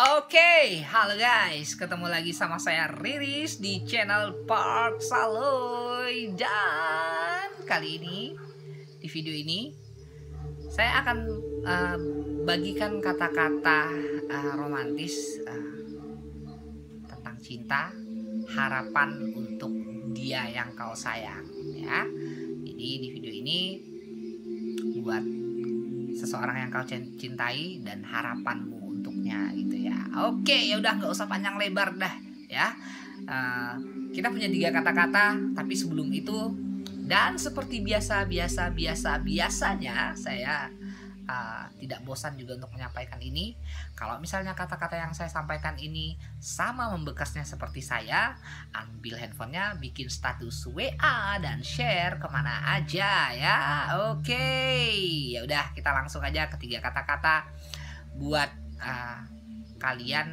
Oke, halo guys, ketemu lagi sama saya Riris di channel Park Saloy. Dan kali ini, di video ini saya akan bagikan kata-kata romantis tentang cinta, harapan untuk dia yang kau sayang, ya. Jadi di video ini buat seseorang yang kau cintai dan harapanmu untuknya gitu ya. Oke, ya udah, nggak usah panjang lebar dah ya. Kita punya 3 kata-kata, tapi sebelum itu dan seperti biasanya saya tidak bosan juga untuk menyampaikan ini. Kalau misalnya kata-kata yang saya sampaikan ini sama membekasnya seperti saya, ambil handphonenya, bikin status WA dan share kemana aja ya. Oke, ya udah, kita langsung aja ke 3 kata-kata buat kalian,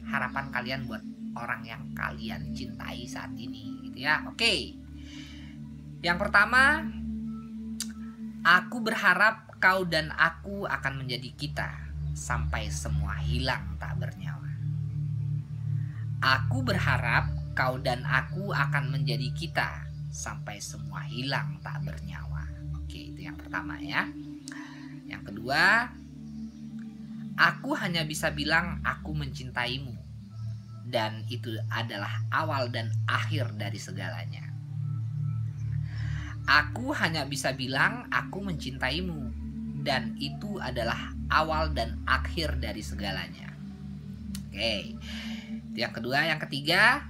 harapan kalian buat orang yang kalian cintai saat ini gitu ya. Oke, yang pertama, aku berharap kau dan aku akan menjadi kita sampai semua hilang tak bernyawa. Aku berharap kau dan aku akan menjadi kita sampai semua hilang tak bernyawa. Oke, itu yang pertama ya. Yang kedua, aku hanya bisa bilang aku mencintaimu, dan itu adalah awal dan akhir dari segalanya. Aku hanya bisa bilang aku mencintaimu, dan itu adalah awal dan akhir dari segalanya. Oke, itu yang kedua. Yang ketiga,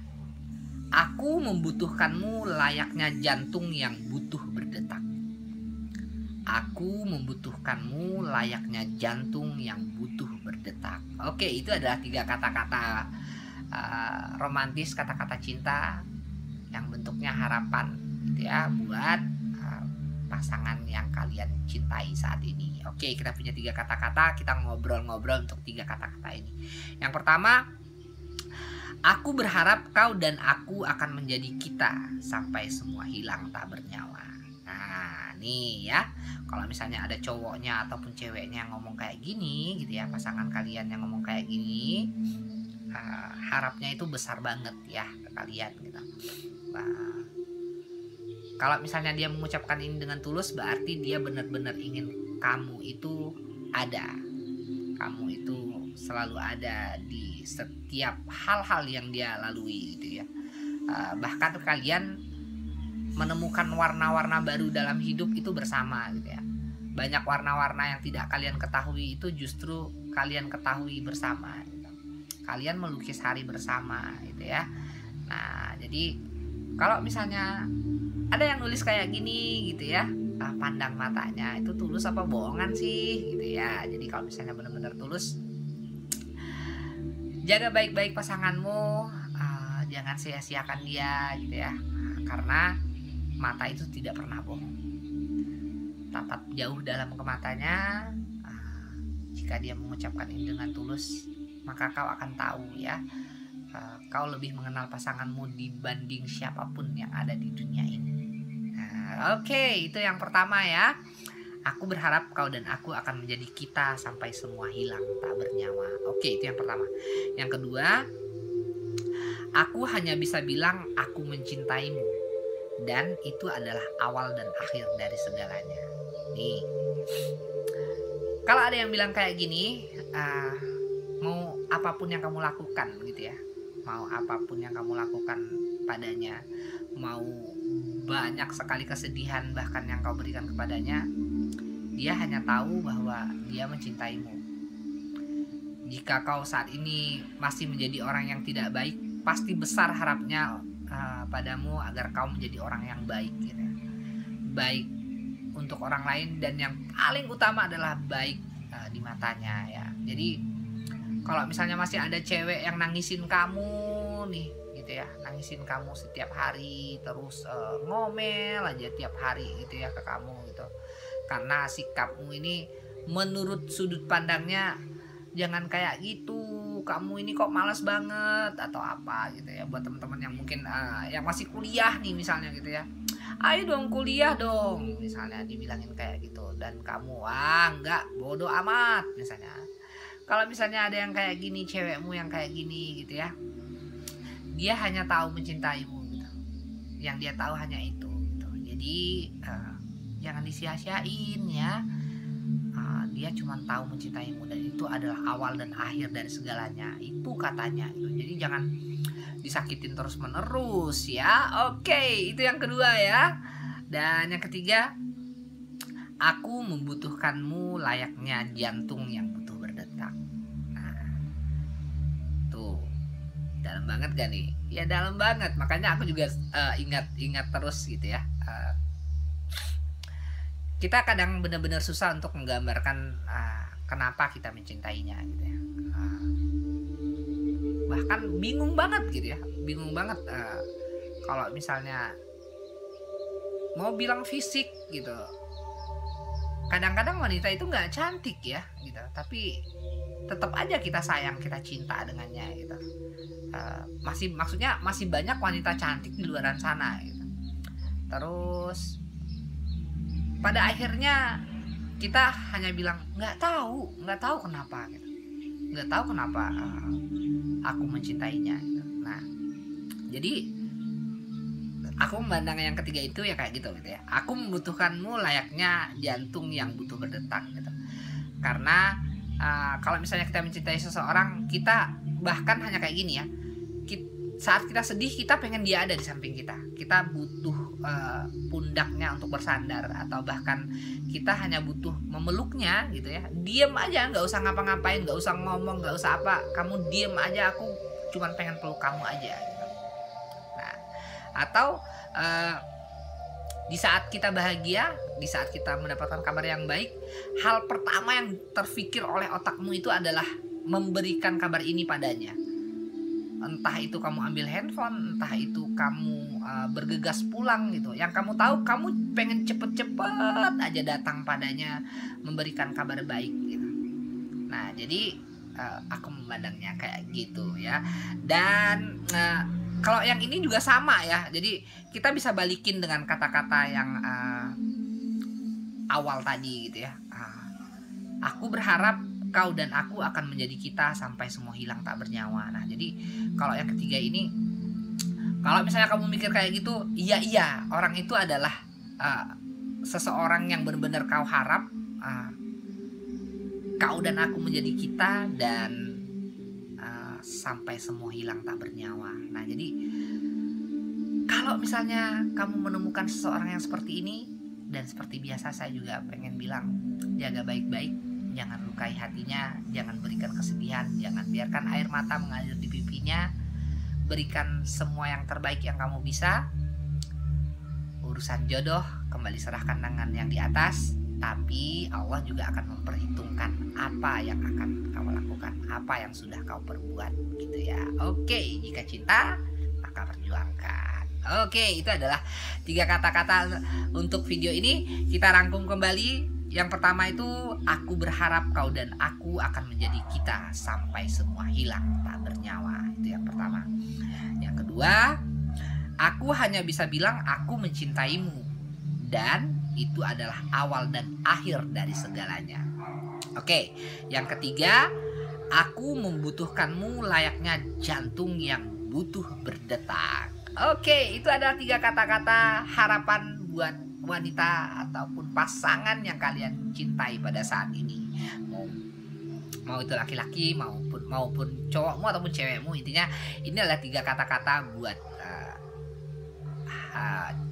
aku membutuhkanmu layaknya jantung yang butuh berdetak. Aku membutuhkanmu layaknya jantung yang butuh berdetak. Oke, itu adalah 3 kata-kata romantis, kata-kata cinta yang bentuknya harapan gitu ya, buat pasangan yang kalian cintai saat ini. Oke, kita punya 3 kata-kata, kita ngobrol-ngobrol untuk 3 kata-kata ini. Yang pertama, aku berharap kau dan aku akan menjadi kita sampai semua hilang tak bernyawa. Nah, nih ya, kalau misalnya ada cowoknya ataupun ceweknya yang ngomong kayak gini gitu ya, pasangan kalian yang ngomong kayak gini, harapnya itu besar banget ya ke kalian gitu. Nah, kalau misalnya dia mengucapkan ini dengan tulus, berarti dia benar-benar ingin kamu itu ada. Kamu itu selalu ada di setiap hal-hal yang dia lalui gitu ya. Bahkan kalian menemukan warna-warna baru dalam hidup itu bersama gitu ya. Banyak warna-warna yang tidak kalian ketahui itu justru kalian ketahui bersama gitu. Kalian melukis hari bersama gitu ya. Nah, jadi kalau misalnya ada yang nulis kayak gini gitu ya, pandang matanya itu tulus apa bohongan sih gitu ya. Jadi kalau misalnya benar-benar tulus, jaga baik-baik pasanganmu, jangan sia-siakan dia gitu ya, karena mata itu tidak pernah bohong. Tatap jauh dalam ke matanya, jika dia mengucapkan ini dengan tulus, maka kau akan tahu ya, kau lebih mengenal pasanganmu dibanding siapapun yang ada di dunia ini. Oke, itu yang pertama ya. Aku berharap kau dan aku akan menjadi kita sampai semua hilang tak bernyawa. Oke, itu yang pertama. Yang kedua, aku hanya bisa bilang aku mencintaimu, dan itu adalah awal dan akhir dari segalanya. Nih, kalau ada yang bilang kayak gini, mau apapun yang kamu lakukan gitu ya, mau apapun yang kamu lakukan padanya, mau banyak sekali kesedihan bahkan yang kau berikan kepadanya, dia hanya tahu bahwa dia mencintaimu. Jika kau saat ini masih menjadi orang yang tidak baik, pasti besar harapnya padamu agar kau menjadi orang yang baik gitu ya. Baik untuk orang lain, dan yang paling utama adalah baik di matanya ya. Jadi kalau misalnya masih ada cewek yang nangisin kamu nih gitu ya, nangisin kamu setiap hari, terus ngomel aja tiap hari gitu ya ke kamu gitu, karena sikapmu ini menurut sudut pandangnya jangan kayak gitu, kamu ini kok malas banget atau apa gitu ya. Buat teman-teman yang mungkin yang masih kuliah nih misalnya gitu ya, ayo dong kuliah dong misalnya dibilangin kayak gitu, dan kamu enggak, bodoh amat misalnya. kalau misalnya ada yang kayak gini, cewekmu yang kayak gini gitu ya, dia hanya tahu mencintaimu gitu. Yang dia tahu hanya itu gitu. Jadi jangan disia-siain ya. Dia cuma tahu mencintaimu dan itu adalah awal dan akhir dari segalanya, itu katanya gitu. Jadi jangan disakitin terus menerus ya. Oke, itu yang kedua ya. Dan yang ketiga, aku membutuhkanmu layaknya jantung yang butuh berdetak. Nah, tuh dalam banget gak nih? Ya dalam banget. Makanya aku juga ingat terus gitu ya. Kita kadang benar-benar susah untuk menggambarkan kenapa kita mencintainya gitu ya. Bahkan bingung banget gitu ya, bingung banget kalau misalnya mau bilang fisik gitu. Kadang-kadang wanita itu nggak cantik ya gitu, tapi tetap aja kita sayang, kita cinta dengannya gitu. Maksudnya masih banyak wanita cantik di luar sana gitu. Terus pada akhirnya kita hanya bilang nggak tahu kenapa gitu, nggak tahu kenapa aku mencintainya gitu. Nah, jadi aku memandang yang ketiga itu ya kayak gitu ya. Aku membutuhkanmu layaknya jantung yang butuh berdetak gitu. Karena kalau misalnya kita mencintai seseorang, kita bahkan hanya kayak gini ya. Saat kita sedih, kita pengen dia ada di samping kita. Kita butuh pundaknya untuk bersandar, atau bahkan kita hanya butuh memeluknya gitu ya. Diem aja, nggak usah ngapa-ngapain, nggak usah ngomong, nggak usah apa. Kamu diem aja, aku cuman pengen peluk kamu aja gitu. Nah, atau di saat kita bahagia, di saat kita mendapatkan kabar yang baik, hal pertama yang terfikir oleh otakmu itu adalah memberikan kabar ini padanya. Entah itu kamu ambil handphone, entah itu kamu bergegas pulang gitu. Yang kamu tahu, kamu pengen cepet-cepet aja datang padanya, memberikan kabar baik gitu. Nah, jadi aku memandangnya kayak gitu ya. Dan kalau yang ini juga sama ya. Jadi kita bisa balikin dengan kata-kata yang awal tadi gitu ya. Aku berharap kau dan aku akan menjadi kita sampai semua hilang tak bernyawa. Nah, jadi kalau yang ketiga ini, kalau misalnya kamu mikir kayak gitu, iya, orang itu adalah seseorang yang benar-benar kau harap kau dan aku menjadi kita dan sampai semua hilang tak bernyawa. Nah, jadi kalau misalnya kamu menemukan seseorang yang seperti ini, dan seperti biasa saya juga pengen bilang, jaga baik-baik. Jangan lukai hatinya, jangan berikan kesedihan, jangan biarkan air mata mengalir di pipinya. Berikan semua yang terbaik yang kamu bisa. Urusan jodoh kembali serahkan dengan yang di atas, tapi Allah juga akan memperhitungkan apa yang akan kau lakukan, apa yang sudah kau perbuat gitu ya. Oke, jika cinta maka perjuangkan. Oke, itu adalah 3 kata-kata untuk video ini. Kita rangkum kembali. Yang pertama itu, aku berharap kau dan aku akan menjadi kita sampai semua hilang tak bernyawa. Itu yang pertama. Yang kedua, aku hanya bisa bilang aku mencintaimu, dan itu adalah awal dan akhir dari segalanya. Oke, yang ketiga, aku membutuhkanmu layaknya jantung yang butuh berdetak. Oke, itu adalah 3 kata-kata harapan buat wanita ataupun pasangan yang kalian cintai pada saat ini. Mau itu laki-laki maupun cowokmu ataupun cewekmu, intinya ini adalah 3 kata-kata buat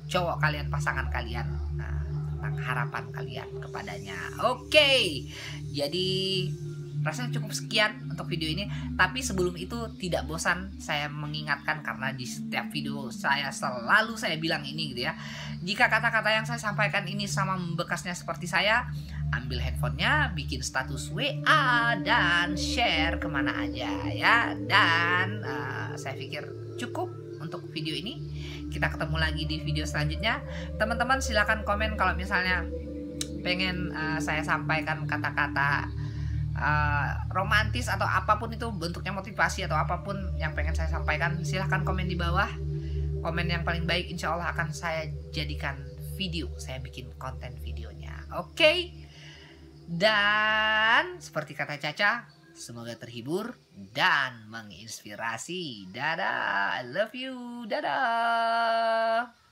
cowok kalian, pasangan kalian, tentang harapan kalian kepadanya. Oke, jadi rasanya cukup sekian untuk video ini. Tapi sebelum itu, tidak bosan saya mengingatkan, karena di setiap video saya selalu saya bilang ini gitu ya. Jika kata-kata yang saya sampaikan ini sama membekasnya seperti saya, ambil handphonenya, bikin status WA dan share kemana aja ya. Dan saya pikir cukup untuk video ini. Kita ketemu lagi di video selanjutnya. Teman-teman silakan komen kalau misalnya pengen saya sampaikan kata-kata romantis atau apapun itu bentuknya, motivasi atau apapun yang pengen saya sampaikan, silahkan komen di bawah. Komen yang paling baik insya Allah akan saya jadikan video, saya bikin konten videonya. Oke. Dan seperti kata Caca, Semoga terhibur dan menginspirasi. Dadah, I love you. Dadah.